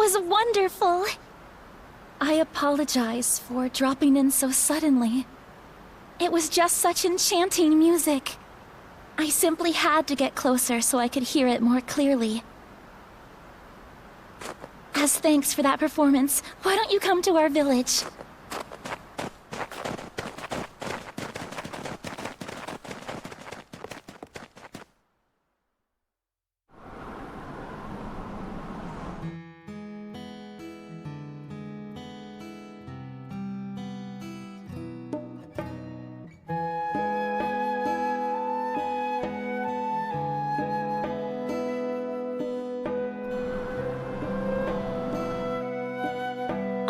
was wonderful. I apologize for dropping in so suddenly. It was just such enchanting music. I simply had to get closer so I could hear it more clearly. As thanks for that performance, why don't you come to our village?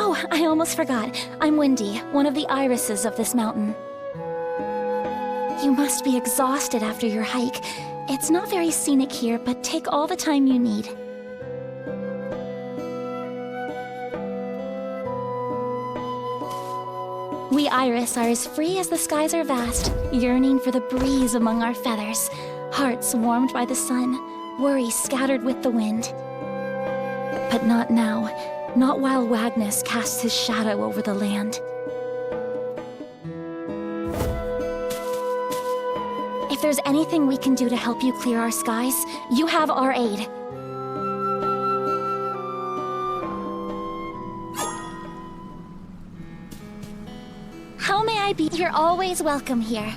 Oh, I almost forgot. I'm Wendy, one of the irises of this mountain. You must be exhausted after your hike. It's not very scenic here, but take all the time you need. We iris are as free as the skies are vast, yearning for the breeze among our feathers, hearts warmed by the sun, worries scattered with the wind. But not now. Not while Wagnus casts his shadow over the land. If there's anything we can do to help you clear our skies, you have our aid. How may I be? You're always welcome here.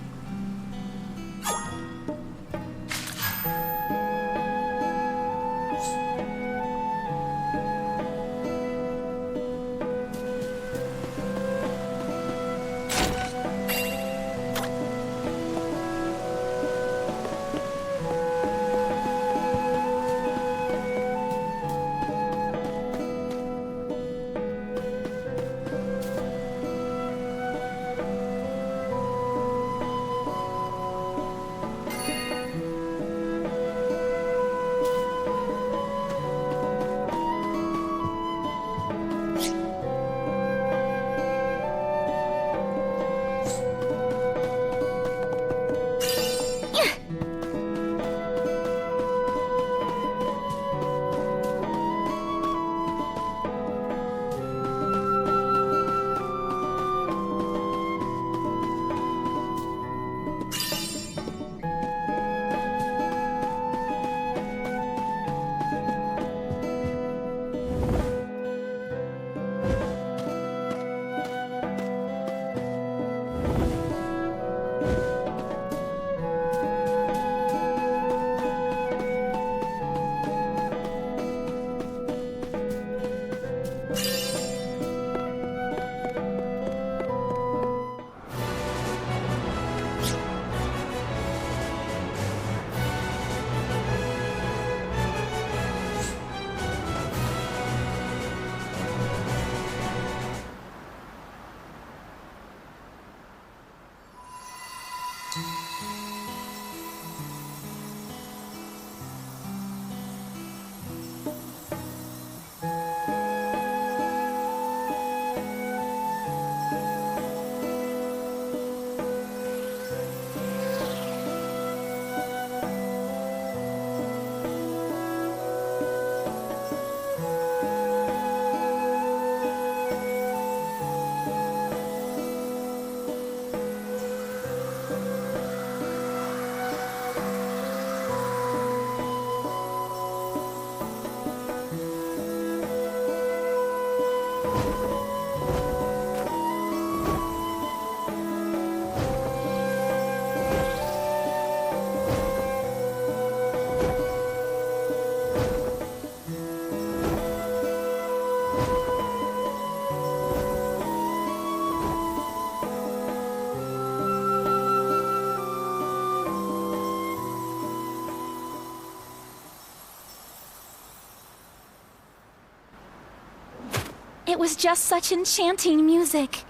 It was just such enchanting music.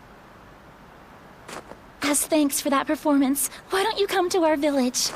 As thanks for that performance, why don't you come to our village?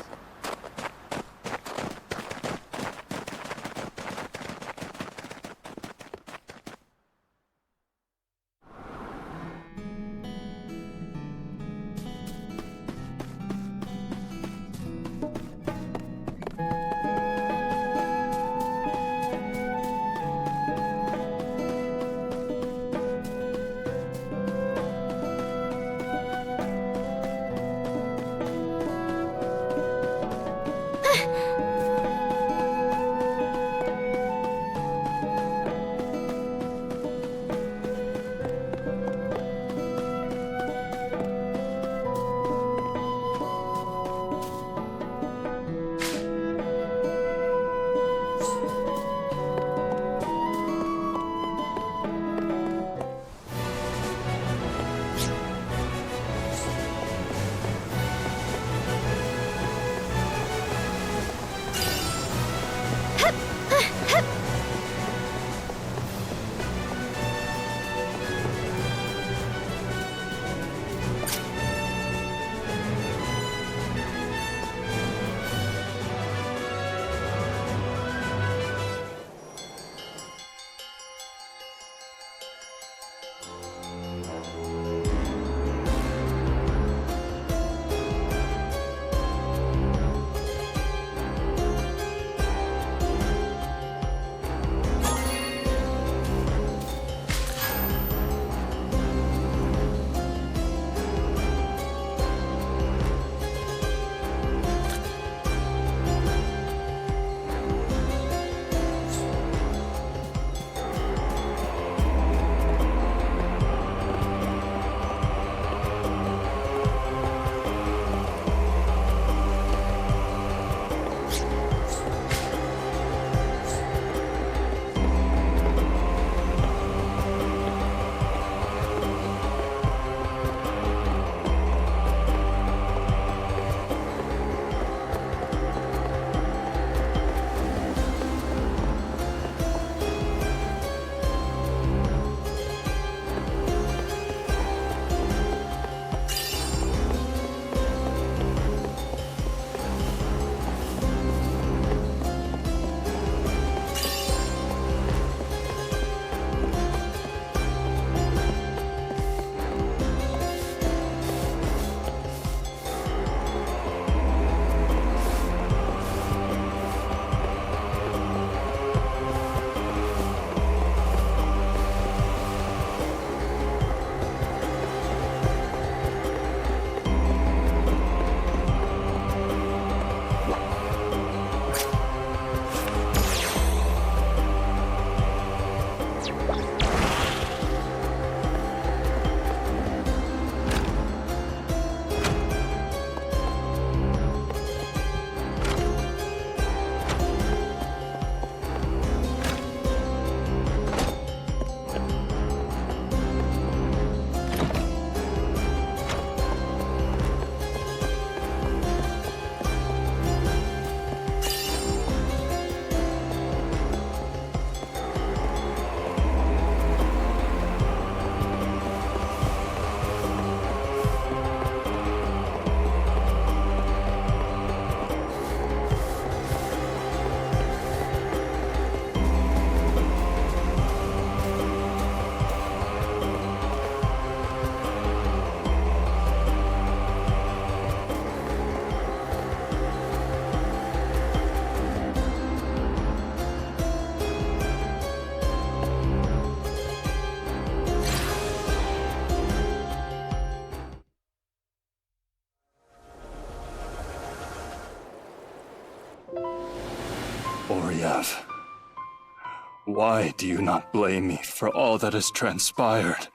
Why do you not blame me for all that has transpired?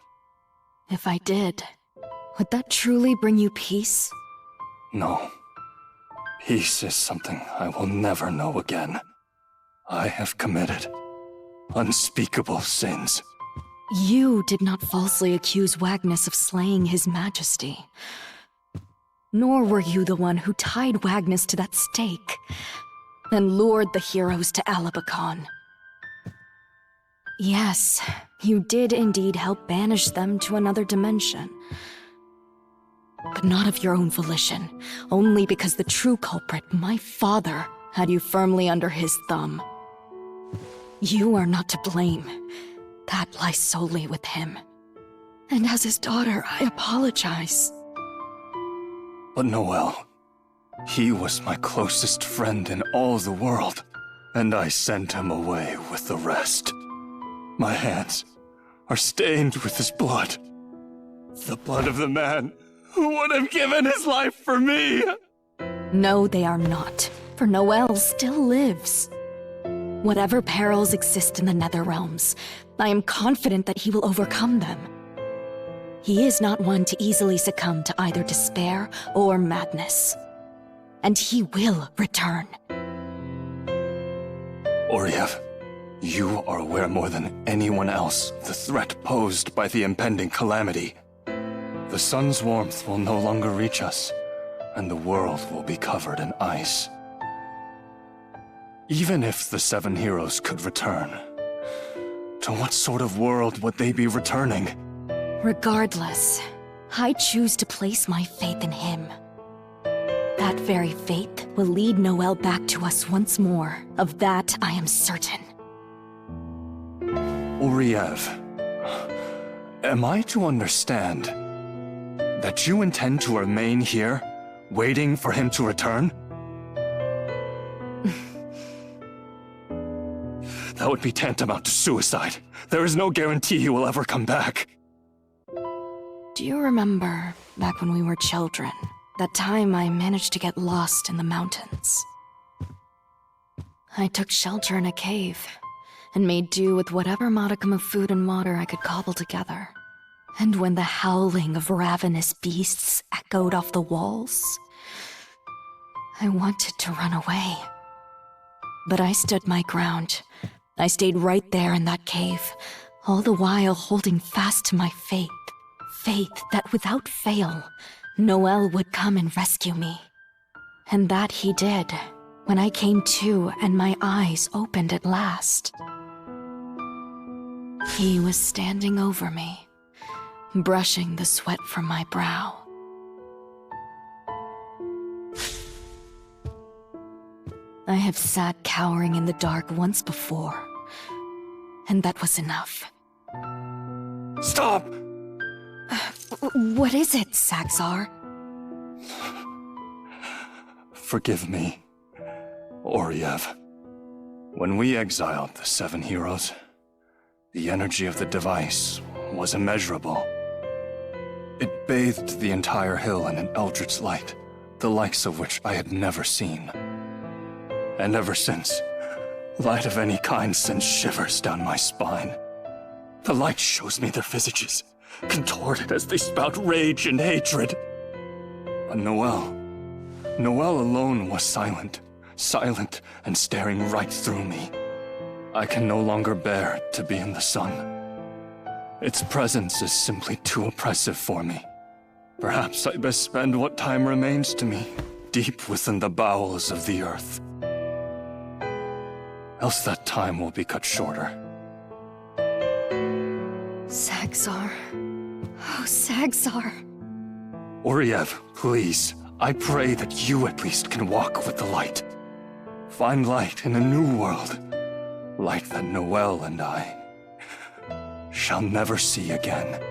If I did, would that truly bring you peace? No. Peace is something I will never know again. I have committed unspeakable sins. You did not falsely accuse Wagnus of slaying his majesty. Nor were you the one who tied Wagnus to that stake and lured the heroes to Alabacon. Yes, you did indeed help banish them to another dimension. But not of your own volition, only because the true culprit, my father, had you firmly under his thumb. You are not to blame. That lies solely with him. And as his daughter, I apologize. But Noel, he was my closest friend in all the world, and I sent him away with the rest. My hands are stained with his blood. The blood of the man who would have given his life for me! No, they are not, for Noel still lives. Whatever perils exist in the Nether Realms, I am confident that he will overcome them. He is not one to easily succumb to either despair or madness. And he will return. Oriev, you are aware more than anyone else the threat posed by the impending calamity. The sun's warmth will no longer reach us, and the world will be covered in ice. Even if the 7 heroes could return, to what sort of world would they be returning? Regardless, I choose to place my faith in him. That very faith will lead Noel back to us once more. Of that, I am certain. Oriev, am I to understand that you intend to remain here, waiting for him to return? That would be tantamount to suicide. There is no guarantee he will ever come back. Do you remember, back when we were children, that time I managed to get lost in the mountains? I took shelter in a cave, and made do with whatever modicum of food and water I could cobble together. And when the howling of ravenous beasts echoed off the walls, I wanted to run away. But I stood my ground. I stayed right there in that cave, all the while holding fast to my faith. Faith that without fail, Noel would come and rescue me. And that he did, when I came to and my eyes opened at last. He was standing over me, brushing the sweat from my brow. I have sat cowering in the dark once before, and that was enough. Stop! What is it, SaGa? Forgive me, Oriev. When we exiled the 7 heroes, the energy of the device was immeasurable. It bathed the entire hill in an eldritch light, the likes of which I had never seen. And ever since, light of any kind sends shivers down my spine. The light shows me their visages, contorted as they spout rage and hatred. But Noel alone was silent and staring right through me. I can no longer bear to be in the sun. Its presence is simply too oppressive for me. Perhaps I best spend what time remains to me deep within the bowels of the earth. Else that time will be cut shorter. SaGa. Oh, SaGa. Oriev, please, I pray that you at least can walk with the light. Find light in a new world. Light that Noel and I shall never see again.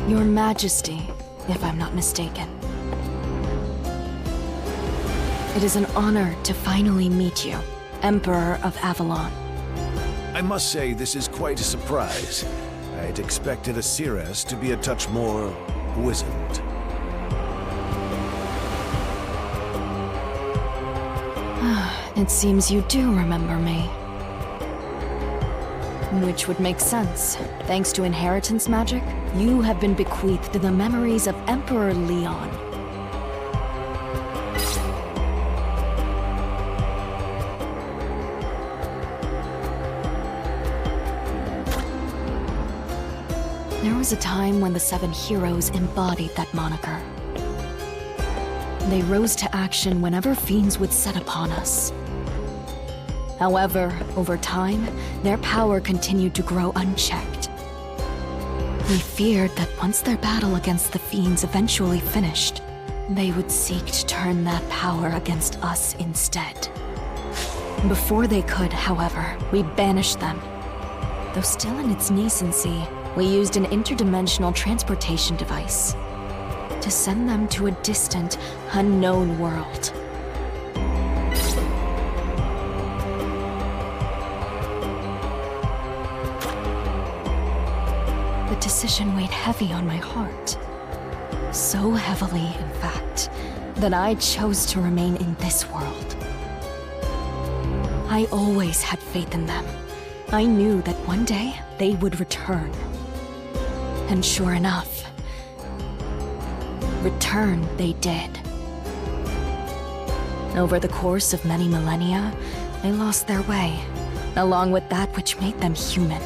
Your Majesty, if I'm not mistaken. It is an honor to finally meet you, Emperor of Avalon. I must say this is quite a surprise. I'd expected a Ceres to be a touch more wizened. It seems you do remember me. Which would make sense. Thanks to inheritance magic, you have been bequeathed the memories of Emperor Leon. There was a time when the Seven Heroes embodied that moniker. They rose to action whenever fiends would set upon us. However, over time, their power continued to grow unchecked. We feared that once their battle against the fiends eventually finished, they would seek to turn that power against us instead. Before they could, however, we banished them. Though still in its nascency, we used an interdimensional transportation device to send them to a distant, unknown world. The decision weighed heavy on my heart. So heavily, in fact, that I chose to remain in this world. I always had faith in them. I knew that one day they would return. And sure enough, return they did. Over the course of many millennia, they lost their way, along with that which made them human.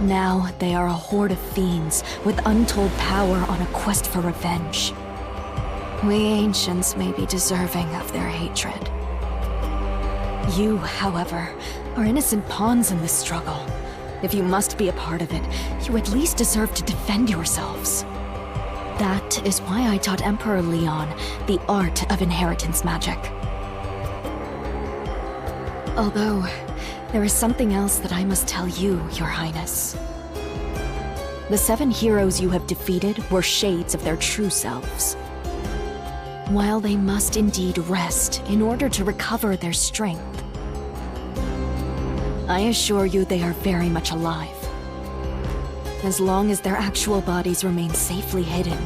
Now they are a horde of fiends with untold power on a quest for revenge. We ancients may be deserving of their hatred. You, however, are innocent pawns in this struggle. If you must be a part of it, you at least deserve to defend yourselves. That is why I taught Emperor Leon the art of inheritance magic. Although, there is something else that I must tell you, Your Highness. The seven heroes you have defeated were shades of their true selves. While they must indeed rest in order to recover their strength, I assure you they are very much alive. As long as their actual bodies remain safely hidden,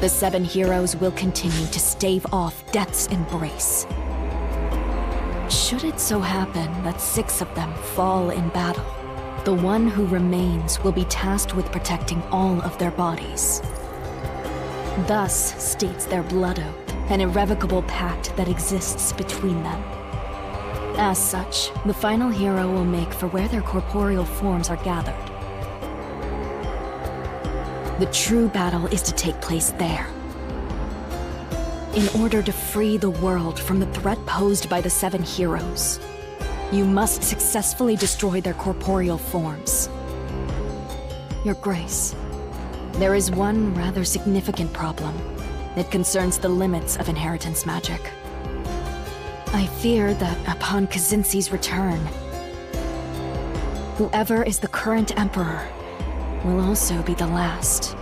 the seven heroes will continue to stave off death's embrace. Should it so happen that 6 of them fall in battle, the one who remains will be tasked with protecting all of their bodies. Thus states their blood oath, an irrevocable pact that exists between them. As such, the final hero will make for where their corporeal forms are gathered. The true battle is to take place there. In order to free the world from the threat posed by the seven heroes, you must successfully destroy their corporeal forms. Your Grace, there is one rather significant problem. It concerns the limits of inheritance magic. I fear that upon Kazinski's return, whoever is the current emperor will also be the last.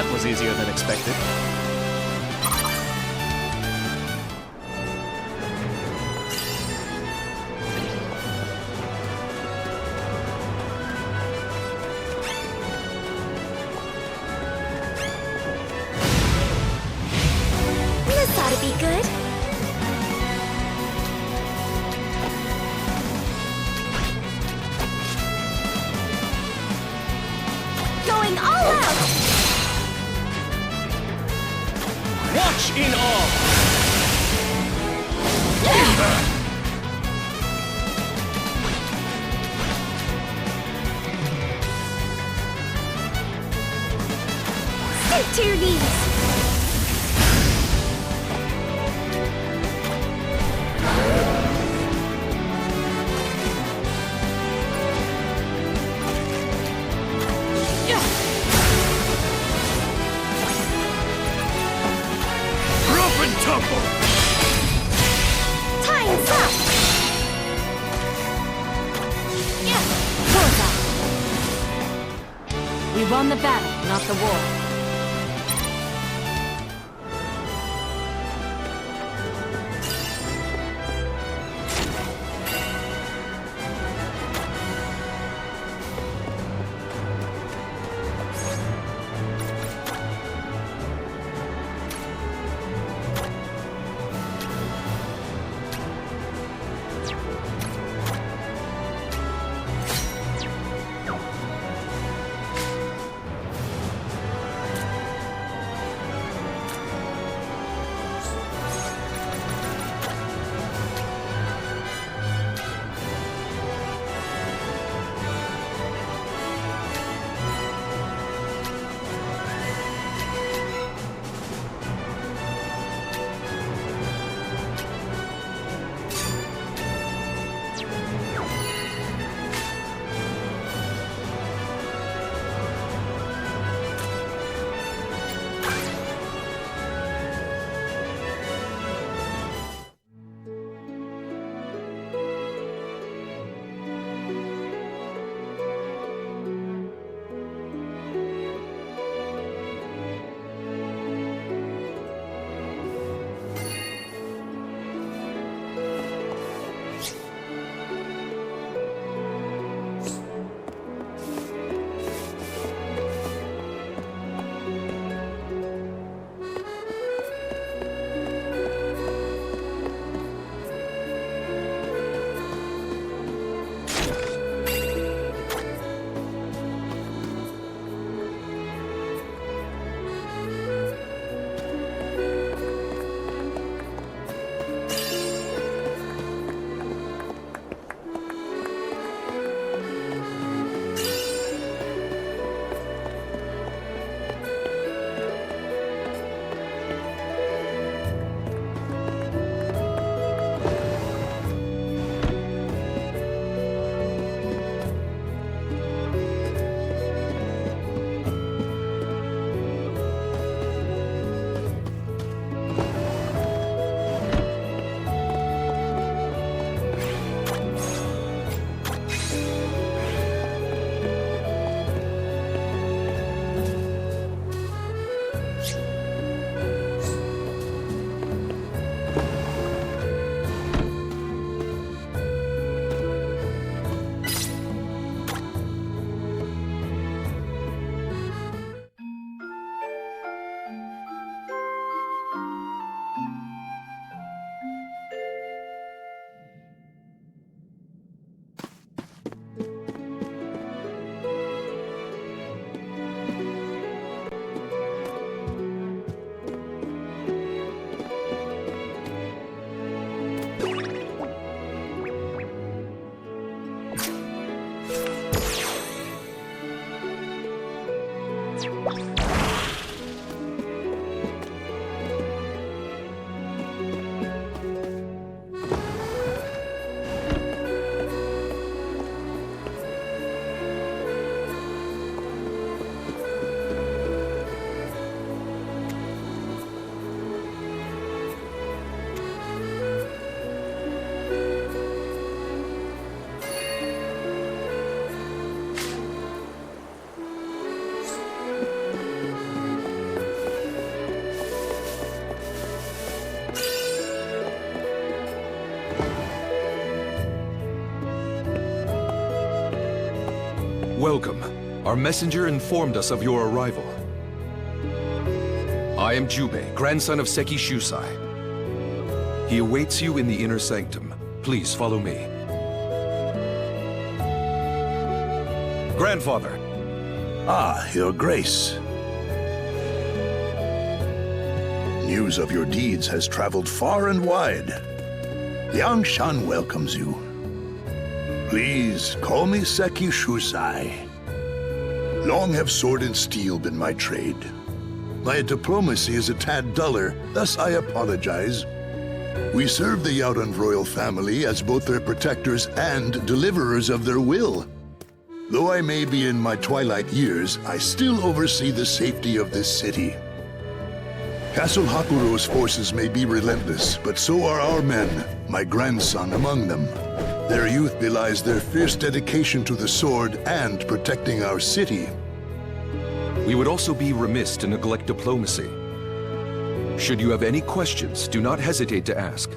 that was easier than expected. This ought to be good. Going all out! Watch in awe! Stick to your knees! Rough and tumble! Time's up! Bullseye. We won the battle, not the war. Welcome. Our messenger informed us of your arrival. I am Jubei, grandson of Seki Shusai. He awaits you in the inner sanctum. Please follow me. Grandfather. Ah, Your Grace. News of your deeds has traveled far and wide. Liangshan welcomes you. Please, call me Seki Shusai. Long have sword and steel been my trade. My diplomacy is a tad duller, thus I apologize. We serve the Yaoran royal family as both their protectors and deliverers of their will. Though I may be in my twilight years, I still oversee the safety of this city. Castle Hakuro's forces may be relentless, but so are our men, my grandson among them. Their youth belies their fierce dedication to the sword and protecting our city. We would also be remiss to neglect diplomacy. Should you have any questions, do not hesitate to ask.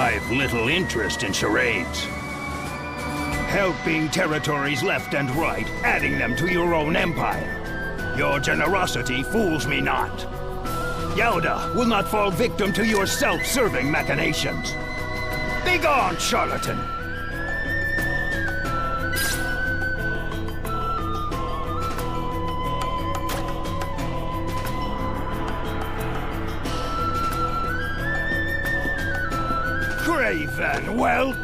I've little interest in charades. Helping territories left and right, adding them to your own empire. Your generosity fools me not. Yauda will not fall victim to your self-serving machinations. Begone, charlatan! Craven whelp!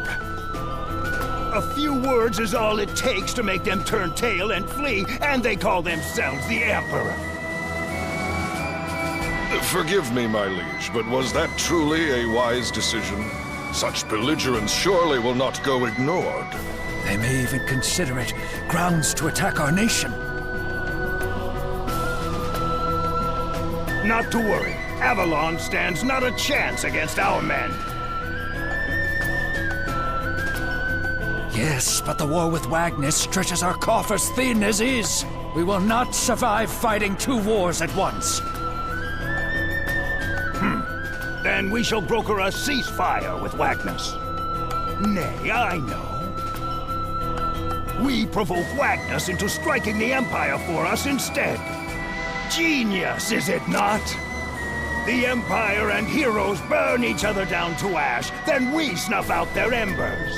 A few words is all it takes to make them turn tail and flee, and they call themselves the Emperor. Forgive me, my liege, but was that truly a wise decision? Such belligerence surely will not go ignored. They may even consider it grounds to attack our nation. Not to worry. Avalon stands not a chance against our men. Yes, but the war with Wagner stretches our coffers thin as is. We will not survive fighting 2 wars at once. Then we shall broker a ceasefire with Wagnus. Nay, I know. We provoke Wagnus into striking the Empire for us instead. Genius, is it not? The Empire and heroes burn each other down to ash, then we snuff out their embers.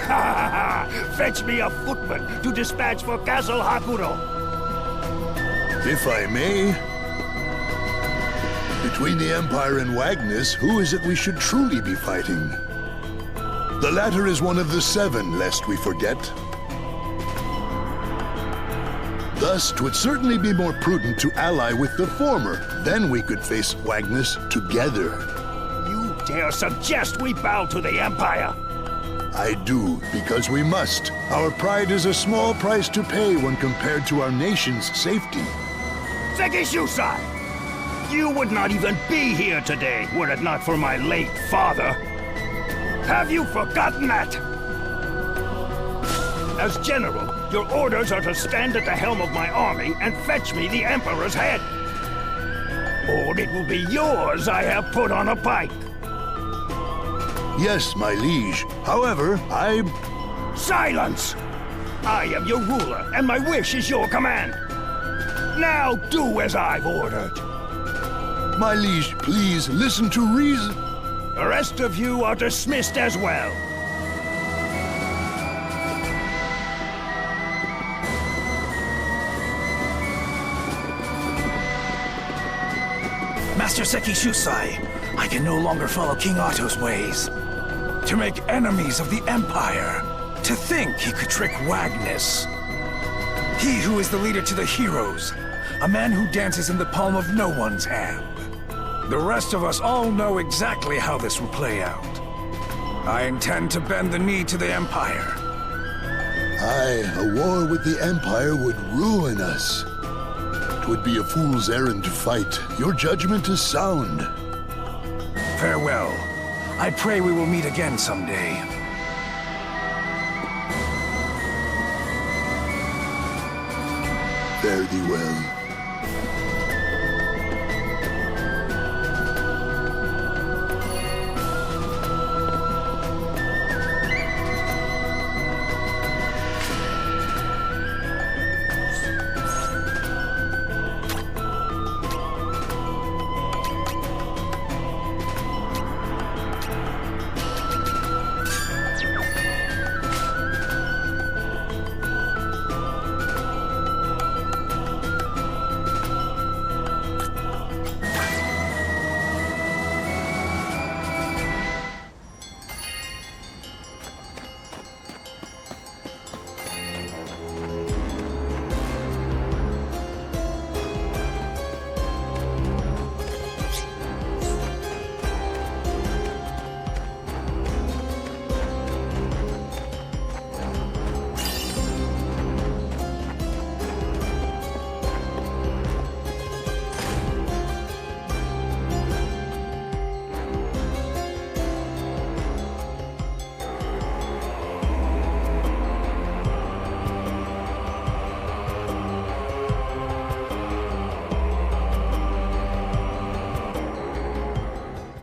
Ha ha ha! Fetch me a footman to dispatch for Castle Hakuro. If I may, between the Empire and Wagnus, who is it we should truly be fighting? The latter is one of the 7, lest we forget. Thus, 'twould certainly be more prudent to ally with the former. Then we could face Wagnus together. You dare suggest we bow to the Empire? I do, because we must. Our pride is a small price to pay when compared to our nation's safety. Sekishusai! You would not even be here today were it not for my late father. Have you forgotten that? As general, your orders are to stand at the helm of my army and fetch me the Emperor's head. Or it will be yours I have put on a pike. Yes, my liege. However, Silence! I am your ruler, and my wish is your command. Now do as I've ordered. My liege, please listen to reason. The rest of you are dismissed as well. Master Sekishusai, I can no longer follow King Otto's ways. To make enemies of the Empire. To think he could trick Wagnus. He who is the leader to the heroes. A man who dances in the palm of no one's hand. The rest of us all know exactly how this will play out. I intend to bend the knee to the Empire. Aye, a war with the Empire would ruin us. 'Twould be a fool's errand to fight. Your judgment is sound. Farewell. I pray we will meet again someday. Fare thee well.